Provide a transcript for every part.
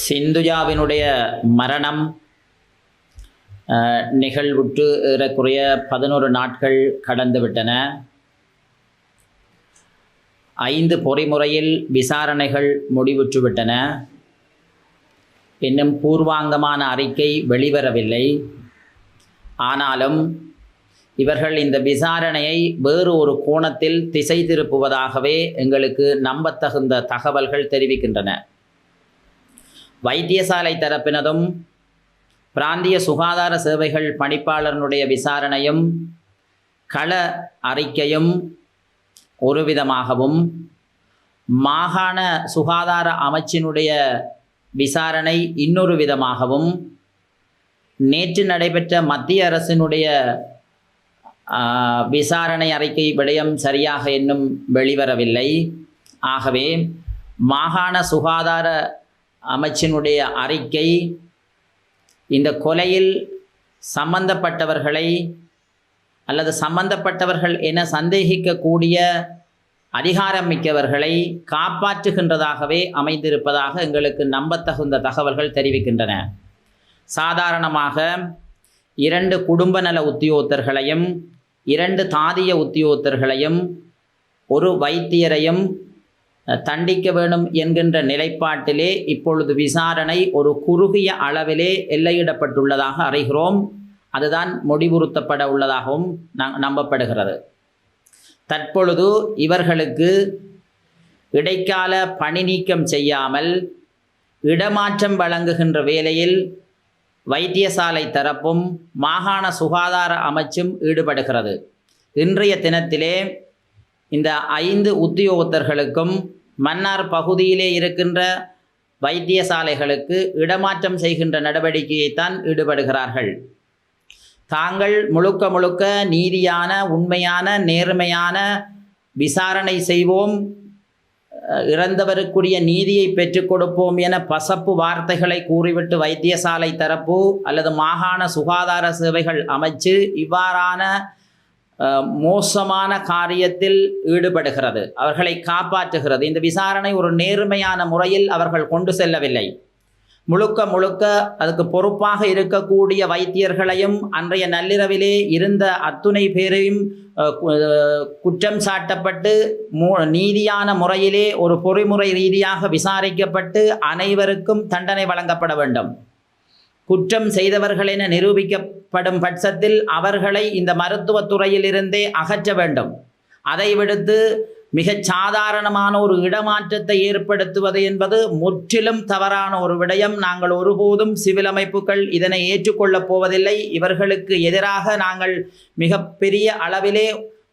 சிந்துஜாவினுடைய மரணம் நிகழ்வுற்று ஏறக்குறைய 11 நாட்கள் கடந்துவிட்டன. 5 பொறிமுறையில் விசாரணைகள் முடிவுற்றுவிட்டன. இன்னும் பூர்வாங்கமான அறிக்கை வெளிவரவில்லை. ஆனாலும் இவர்கள் இந்த விசாரணையை வேறு ஒரு கோணத்தில் திசை திருப்புவதாகவே எங்களுக்கு நம்பத்தகுந்த தகவல்கள் தெரிவிக்கின்றன. வைத்தியசாலை தரப்பினதும் பிராந்திய சுகாதார சேவைகள் பணிப்பாளருடைய விசாரணையும் கள அறிக்கையும் ஒரு விதமாகவும், மாகாண சுகாதார அமைச்சினுடைய விசாரணை இன்னொரு விதமாகவும், நேற்று நடைபெற்ற மத்திய அரசினுடைய விசாரணை அறிக்கை விடயம் சரியாக இன்னும் வெளிவரவில்லை. ஆகவே மாகாண சுகாதார அமைச்சினுடைய அறிக்கை இந்த கொலையில் சம்பந்தப்பட்டவர்களை அல்லது சம்பந்தப்பட்டவர்கள் என சந்தேகிக்கக்கூடிய அதிகாரம் மிக்கவர்களை காப்பாற்றுகின்றதாகவே அமைந்திருப்பதாக எங்களுக்கு நம்பத்தகுந்த தகவல்கள் தெரிவிக்கின்றன. சாதாரணமாக 2 குடும்ப நல உத்தியோகத்தர்களையும் 2 தாதிய உத்தியோகத்தர்களையும் ஒரு வைத்தியரையும் தண்டிக்க வேண்டும் என்கின்ற நிலைப்பாட்டிலே இப்பொழுது விசாரணை ஒரு குறுகிய அளவிலே எல்லையிடப்பட்டுள்ளதாக அறிகிறோம். அதுதான் முடிவுறுத்தப்பட உள்ளதாகவும் நம்பப்படுகிறது. தற்பொழுது இவர்களுக்கு இடைக்கால பணி நீக்கம் செய்யாமல் இடமாற்றம் வழங்குகின்ற வேளையில் வைத்தியசாலை தரப்பும் மாகாண சுகாதார அமைச்சும் ஈடுபடுகிறது. இன்றைய தினத்திலே இந்த 5 உத்தியோகத்தர்களுக்கும் மன்னார் பகுதியிலே இருக்கின்ற வைத்தியசாலைகளுக்கு இடமாற்றம் செய்கின்ற நடவடிக்கையைத்தான் ஈடுபடுகிறார்கள். தாங்கள் முழுக்க நீதியான, உண்மையான, நேர்மையான விசாரணை செய்வோம், இறந்தவருக்குரிய நீதியை பெற்றுக் கொடுப்போம் என பசப்பு வார்த்தைகளை கூறிவிட்டு வைத்தியசாலை தரப்பு அல்லது மாகாண சுகாதார சேவைகள் அமைச்சு இவ்வாறான மோசமான காரியத்தில் ஈடுபடுகிறது, அவர்களை காப்பாற்றுகிறது. இந்த விசாரணை ஒரு நேர்மையான முறையில் அவர்கள் கொண்டு செல்லவில்லை. முழுக்க அதுக்கு பொறுப்பாக இருக்கக்கூடிய வைத்தியர்களையும் அன்றைய நள்ளிரவிலே இருந்த அத்துணை பேரையும் குற்றம் சாட்டப்பட்டு நீதியான முறையிலே ஒரு பொறிமுறை ரீதியாக விசாரிக்கப்பட்டு அனைவருக்கும் தண்டனை வழங்கப்பட வேண்டும். குற்றம் செய்தவர்கள் என நிரூபிக்கப்படும் பட்சத்தில் அவர்களை இந்த மருத்துவத்துறையிலிருந்தே அகற்ற வேண்டும். அதை விடுத்து மிகச் சாதாரணமான ஒரு இடமாற்றத்தை ஏற்படுத்துவது என்பது முற்றிலும் தவறான ஒரு விடயம். நாங்கள் ஒருபோதும் சிவில் அமைப்புகள் இதனை ஏற்றுக்கொள்ளப் போவதில்லை. இவர்களுக்கு எதிராக நாங்கள் மிகப்பெரிய அளவிலே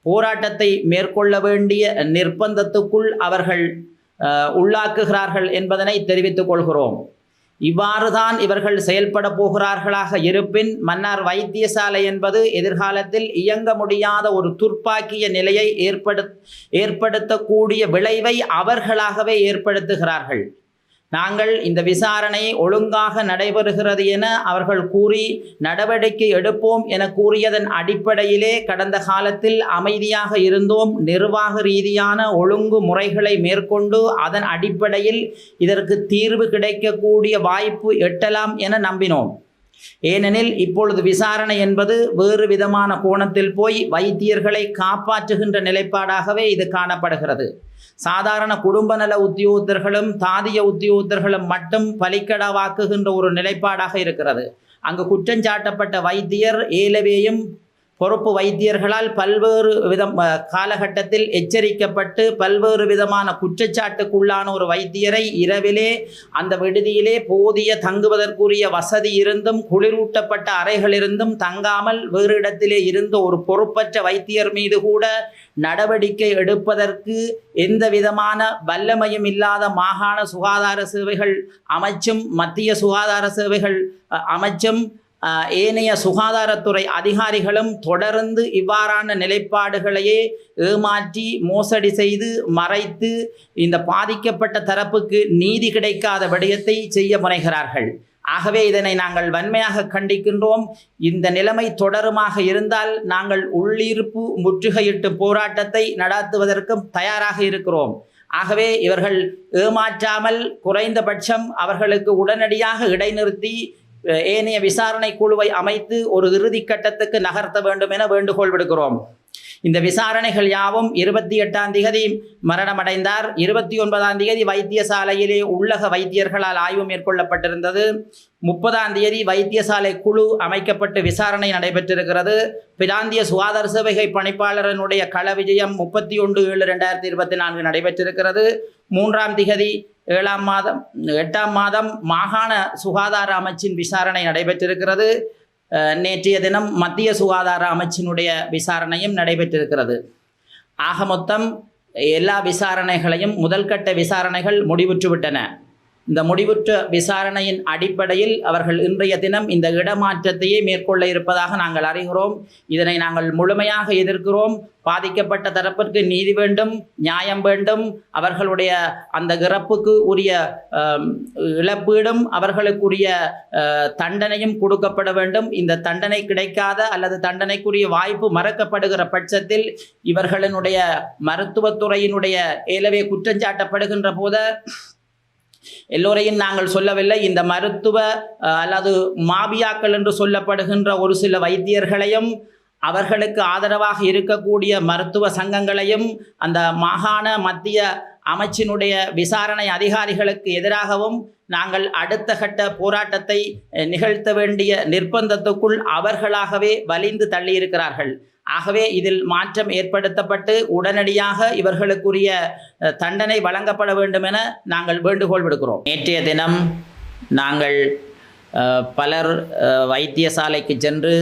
போராட்டத்தை மேற்கொள்ள வேண்டிய நிர்பந்தத்துக்குள் அவர்கள் உள்ளாக்குகிறார்கள் என்பதனை தெரிவித்துக் கொள்கிறோம். இவ்வாறுதான் இவர்கள் செயல்பட போகிறார்களாக இருப்பின் மன்னார் வைத்தியசாலை என்பது எதிர்காலத்தில் இயங்க முடியாத ஒரு துர்ப்பாக்கிய நிலையை ஏற்படுத்தக்கூடிய விளைவை அவர்களாகவே ஏற்படுத்துகிறார்கள். நாங்கள் இந்த விசாரணை ஒழுங்காக நடைபெறுகிறது என அவர்கள் கூறி நடவடிக்கை எடுப்போம் என கூறியதன் அடிப்படையிலே கடந்த காலத்தில் அமைதியாக இருந்தோம். நிர்வாக ரீதியான ஒழுங்கு முறைகளை மேற்கொண்டு அதன் அடிப்படையில் இதற்கு தீர்வு கிடைக்கக்கூடிய வாய்ப்பு எட்டலாம் என நம்பினோம். ஏனெனில் இப்பொழுது விசாரணை என்பது வேறு விதமான கோணத்தில் போய் வைத்தியர்களை காப்பாற்றுகின்ற நிலைப்பாடாகவே இது காணப்படுகிறது. சாதாரண குடும்ப நல உத்தியோகத்தர்களும் தாதிய உத்தியோகத்தர்களும் மட்டும் பலிக்கடவாக்குகின்ற ஒரு நிலைப்பாடாக இருக்கிறது. அங்கு குற்றஞ்சாட்டப்பட்ட வைத்தியர் ஏலவேயும் பொறுப்பு வைத்தியர்களால் பல்வேறு காலகட்டத்தில் எச்சரிக்கப்பட்டு பல்வேறு விதமான குற்றச்சாட்டுக்குள்ளான ஒரு வைத்தியரை இரவிலே அந்த விடுதியிலே போதிய தங்குவதற்குரிய வசதி இருந்தும் குளிரூட்டப்பட்ட அறைகள் இருந்தும் தங்காமல் வேறு இடத்திலே இருந்த ஒரு பொறுப்பற்ற வைத்தியர் மீது கூட நடவடிக்கை எடுப்பதற்கு எந்த விதமான வல்லமையும் இல்லாத மாகாண சுகாதார சேவைகள் அமைச்சும் மத்திய சுகாதார சேவைகள் அமைச்சும் ஏனைய சுகாதாரத்துறை அதிகாரிகளும் தொடர்ந்து இவ்வாறான நிலைப்பாடுகளையே ஏமாற்றி மோசடி செய்து மறைத்து இந்த பாதிக்கப்பட்ட தரப்புக்கு நீதி கிடைக்காத விடயத்தை செய்ய முனைகிறார்கள். ஆகவே இதனை நாங்கள் வன்மையாக கண்டிக்கின்றோம். இந்த நிலைமை தொடருமாக இருந்தால் நாங்கள் உள்ளிருப்பு முற்றுகையிட்டு போராட்டத்தை நடாத்துவதற்கும் தயாராக இருக்கிறோம். ஆகவே இவர்கள் ஏமாற்றாமல் குறைந்தபட்சம் அவர்களுக்கு உடனடியாக இடைநிறுத்தி ஏனைய விசாரணை குழுவை அமைத்து ஒரு இறுதி கட்டத்துக்கு நகர்த்த வேண்டும் என வேண்டுகோள் விடுக்கிறோம். இந்த விசாரணைகள் யாவும் 28ஆம் திகதி மரணமடைந்தார். 29ஆம் திகதி வைத்தியசாலையிலே உள்ளக வைத்தியர்களால் ஆய்வு மேற்கொள்ளப்பட்டிருந்தது. 30ஆம் தேதி வைத்தியசாலை குழு அமைக்கப்பட்டு விசாரணை நடைபெற்றிருக்கிறது. பிராந்திய சுகாதார சேவை பணிப்பாளரனுடைய கள விஜயம் 31/7/2024 நடைபெற்றிருக்கிறது. 3ஆம் திகதி 8ஆம் மாதம் மாகாண சுகாதார அமைச்சின் விசாரணை நடைபெற்றிருக்கிறது. நேற்றைய தினம் மத்திய சுகாதார அமைச்சினுடைய விசாரணையும் நடைபெற்றிருக்கிறது. ஆக மொத்தம் எல்லா விசாரணைகளையும் முதல்கட்ட விசாரணைகள் முடிவுற்றுவிட்டன. இந்த முடிவுற்ற விசாரணையின் அடிப்படையில் அவர்கள் இன்றைய தினம் இந்த இடமாற்றத்தையே மேற்கொள்ள இருப்பதாக நாங்கள் அறிகிறோம். இதனை நாங்கள் முழுமையாக எதிர்க்கிறோம். பாதிக்கப்பட்ட தரப்பிற்கு நீதி வேண்டும், நியாயம் வேண்டும். அவர்களுடைய அந்த இறப்புக்கு உரிய இழப்பீடும் அவர்களுக்குரிய தண்டனையும் கொடுக்கப்பட வேண்டும். இந்த தண்டனை கிடைக்காத அல்லது தண்டனைக்குரிய வாய்ப்பு மறக்கப்படுகிற பட்சத்தில் இவர்களினுடைய மருத்துவத்துறையினுடைய ஏலவே குற்றஞ்சாட்டப்படுகின்ற போது எல்லோரையும் நாங்கள் சொல்லவில்லை. இந்த மருத்துவ அல்லது மாபியாக்கள் என்று சொல்லப்படுகின்ற ஒரு சில வைத்தியர்களையும் அவர்களுக்கு ஆதரவாக இருக்கக்கூடிய மருத்துவ சங்கங்களையும் அந்த மாகாண மத்திய அமைச்சினுடைய விசாரணை அதிகாரிகளுக்கு எதிராகவும் நாங்கள் அடுத்த கட்ட போராட்டத்தை நிகழ்த்த வேண்டிய நிர்பந்தத்துக்குள் அவர்களாகவே வலிந்து தள்ளியிருக்கிறார்கள். ஆகவே இதில் மாற்றம் ஏற்படுத்தப்பட்டு உடனடியாக இவர்களுக்குரிய தண்டனை வழங்கப்பட வேண்டும் என நாங்கள் வேண்டுகோள் விடுக்கிறோம். நேற்றைய தினம் நாங்கள் பலர் வைத்தியசாலைக்கு சென்று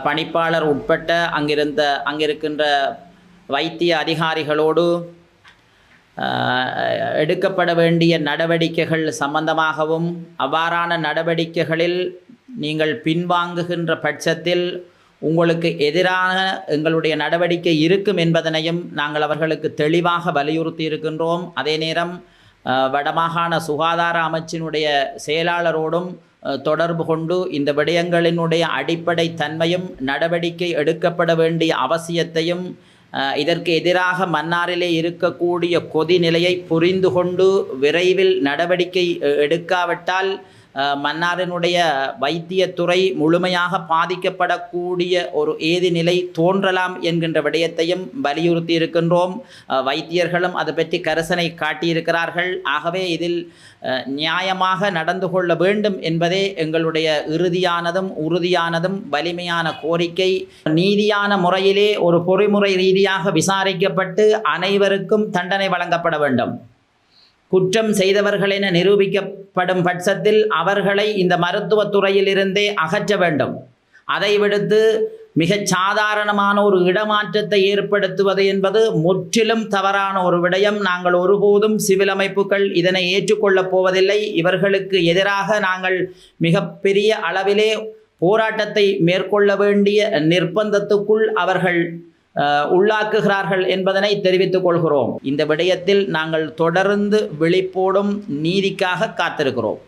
பணிப்பாளர் உட்பட்ட அங்கிருக்கின்ற வைத்திய அதிகாரிகளோடு எடுக்கப்பட வேண்டிய நடவடிக்கைகள் சம்பந்தமாகவும் அவ்வாறான நடவடிக்கைகளில் நீங்கள் பின்வாங்குகின்ற பட்சத்தில் உங்களுக்கு எதிரான எங்களுடைய நடவடிக்கை இருக்கும் என்பதனையும் நாங்கள் அவர்களுக்கு தெளிவாக வலியுறுத்தி இருக்கின்றோம். அதே நேரம் வடமாகாண சுகாதார அமைச்சினுடைய செயலாளரோடும் தொடர்பு கொண்டு இந்த விடயங்களினுடைய அடிப்படை தன்மையும் நடவடிக்கை எடுக்கப்பட வேண்டிய அவசியத்தையும் இதற்கு எதிராக மன்னாரிலே இருக்கக்கூடிய கொதிநிலையை புரிந்து கொண்டு விரைவில் நடவடிக்கை எடுக்காவிட்டால் மன்னாரினுடைய வைத்தியத்துறை முழுமையாக பாதிக்கப்படக்கூடிய ஒரு ஏதி நிலை தோன்றலாம் என்கின்ற விடயத்தையும் வலியுறுத்தி இருக்கின்றோம். வைத்தியர்களும் அது பற்றி கரிசனை காட்டியிருக்கிறார்கள். ஆகவே இதில் நியாயமாக நடந்து கொள்ள வேண்டும் என்பதே எங்களுடைய இறுதியானதும் உறுதியானதும் வலிமையான கோரிக்கை. நீதியான முறையிலே ஒரு பொறிமுறை ரீதியாக விசாரிக்கப்பட்டு அனைவருக்கும் தண்டனை வழங்கப்பட வேண்டும். குற்றம் செய்தவர்கள் என நிரூபிக்கப்படும் பட்சத்தில் அவர்களை இந்த மருத்துவத்துறையிலிருந்தே அகற்ற வேண்டும். அதை விடுத்து மிகச் சாதாரணமான ஒரு இடமாற்றத்தை ஏற்படுத்துவது என்பது முற்றிலும் தவறான ஒரு விடயம். நாங்கள் ஒருபோதும் சிவில் அமைப்புகள் இதனை ஏற்றுக்கொள்ளப் போவதில்லை. இவர்களுக்கு எதிராக நாங்கள் மிகப்பெரிய அளவிலே போராட்டத்தை மேற்கொள்ள வேண்டிய நிர்பந்தத்துக்குள் அவர்கள் உள்ளாக்குகிறார்கள் என்பதனை தெரிவித்துக் கொள்கிறோம். இந்த விடயத்தில் நாங்கள் தொடர்ந்து விழிப்போடும் நீதிக்காக காத்திருக்கிறோம்.